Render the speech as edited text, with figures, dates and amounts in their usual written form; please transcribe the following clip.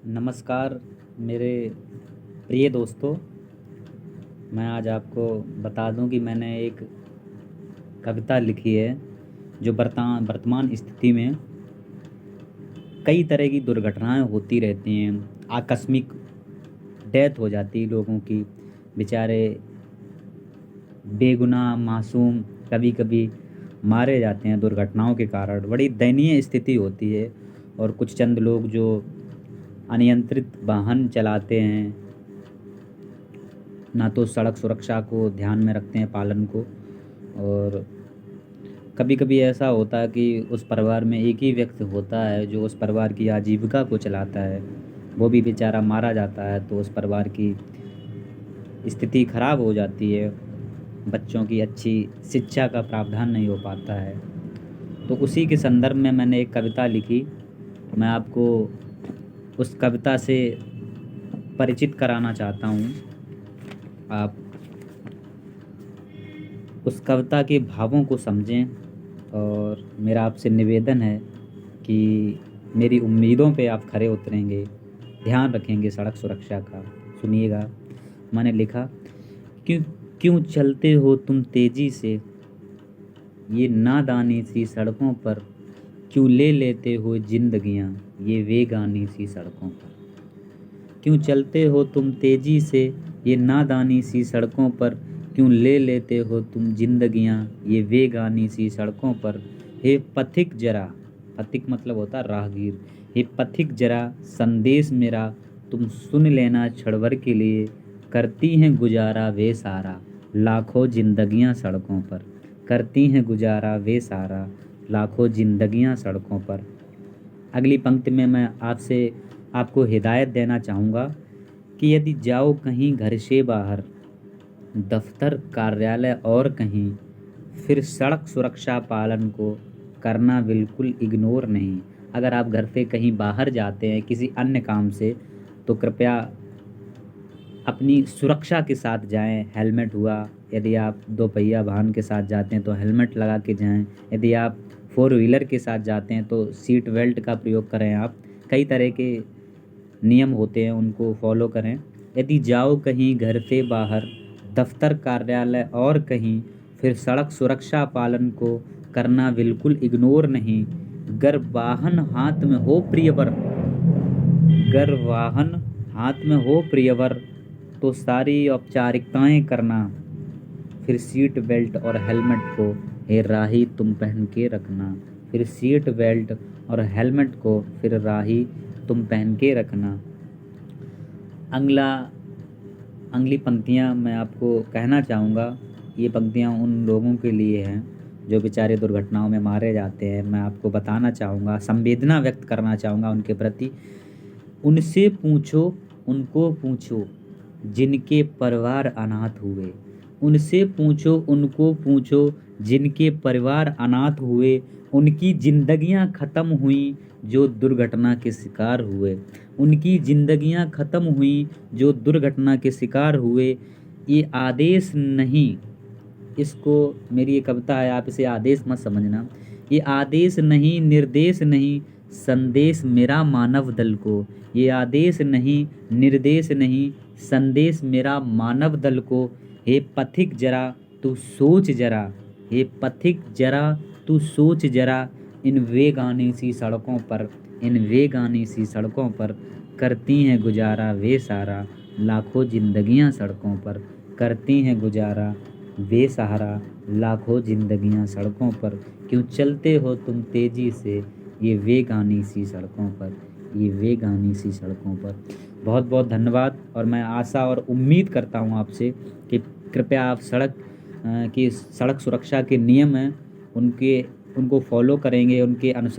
नमस्कार मेरे प्रिय दोस्तों। मैं आज आपको बता दूं कि मैंने एक कविता लिखी है जो वर्तमान स्थिति में कई तरह की दुर्घटनाएं होती रहती हैं। आकस्मिक डेथ हो जाती है लोगों की, बेचारे बेगुनाह मासूम कभी कभी मारे जाते हैं दुर्घटनाओं के कारण। बड़ी दयनीय स्थिति होती है। और कुछ चंद लोग जो अनियंत्रित वाहन चलाते हैं, ना तो सड़क सुरक्षा को ध्यान में रखते हैं, पालन को। और कभी कभी ऐसा होता है कि उस परिवार में एक ही व्यक्ति होता है जो उस परिवार की आजीविका को चलाता है, वो भी बेचारा मारा जाता है तो उस परिवार की स्थिति खराब हो जाती है। बच्चों की अच्छी शिक्षा का प्रावधान नहीं हो पाता है। तो उसी के संदर्भ में मैंने एक कविता लिखी। मैं आपको उस कविता से परिचित कराना चाहता हूँ। आप उस कविता के भावों को समझें और मेरा आपसे निवेदन है कि मेरी उम्मीदों पे आप खरे उतरेंगे, ध्यान रखेंगे सड़क सुरक्षा का। सुनिएगा। मैंने लिखा, क्यों क्यों चलते हो तुम तेज़ी से ये नादानी सी सड़कों पर, क्यों ले लेते हो जिंदगियां ये बेगानी सी सड़कों पर। क्यों चलते हो तुम तेज़ी से ये नादानी सी सड़कों पर, क्यों ले लेते हो तुम जिंदगियां ये बेगानी सी सड़कों पर। हे पथिक जरा, पथिक मतलब होता राहगीर, हे पथिक जरा संदेश मेरा तुम सुन लेना क्षण भर के लिए। करती हैं गुजारा वे सारा लाखों जिंदगियां सड़कों पर, करती हैं गुजारा वे सारा लाखों जिंदगियां सड़कों पर। अगली पंक्ति में मैं आपको हिदायत देना चाहूँगा कि यदि जाओ कहीं घर से बाहर, दफ्तर कार्यालय और कहीं, फिर सड़क सुरक्षा पालन को करना बिल्कुल इग्नोर नहीं। अगर आप घर से कहीं बाहर जाते हैं किसी अन्य काम से, तो कृपया अपनी सुरक्षा के साथ जाएं। हेलमेट हुआ, यदि आप दो पहिया वाहन के साथ जाते हैं तो हेलमेट लगा के जाएं। यदि आप फोर व्हीलर के साथ जाते हैं तो सीट बेल्ट का प्रयोग करें। आप कई तरह के नियम होते हैं, उनको फॉलो करें। यदि जाओ कहीं घर से बाहर, दफ्तर कार्यालय और कहीं, फिर सड़क सुरक्षा पालन को करना बिल्कुल इग्नोर नहीं। गर वाहन हाथ में हो प्रियवर, गर वाहन हाथ में हो प्रियवर, तो सारी औपचारिकताएं करना, फिर सीट बेल्ट और हेलमेट को हे राही तुम पहन के रखना। फिर सीट बेल्ट और हेलमेट को फिर राही तुम पहन के रखना। अगली पंक्तियां मैं आपको कहना चाहूँगा। ये पंक्तियां उन लोगों के लिए हैं जो बेचारे दुर्घटनाओं में मारे जाते हैं। मैं आपको बताना चाहूँगा, संवेदना व्यक्त करना चाहूँगा उनके प्रति। उनसे पूछो, उनको पूछो जिनके परिवार अनाथ हुए। उनसे पूछो, उनको पूछो जिनके परिवार अनाथ हुए। उनकी जिंदगियां ख़त्म हुई जो दुर्घटना के शिकार हुए। उनकी जिंदगियां ख़त्म हुई जो दुर्घटना के शिकार हुए। ये आदेश नहीं, इसको, मेरी ये कविता है, आप इसे आदेश मत समझना। ये आदेश नहीं, निर्देश नहीं, संदेश मेरा मानव दल को। ये आदेश नहीं, निर्देश नहीं, संदेश मेरा मानव दल को। हे पथिक जरा तू सोच जरा, हे पथिक जरा तू सोच जरा, इन बेगानी सी सड़कों पर, इन बेगानी सी सड़कों पर, करती हैं गुजारा वे सारा लाखों जिंदगियां सड़कों पर, करती हैं गुजारा वे सहारा लाखों जिंदगियां सड़कों पर। क्यों चलते हो तुम तेज़ी से ये बेगानी सी सड़कों पर, ये बेगानी सी सड़कों पर। बहुत बहुत धन्यवाद। और मैं आशा और उम्मीद करता हूँ आपसे कि कृपया आप सड़क सुरक्षा के नियम हैं उनको फॉलो करेंगे, उनके अनुसार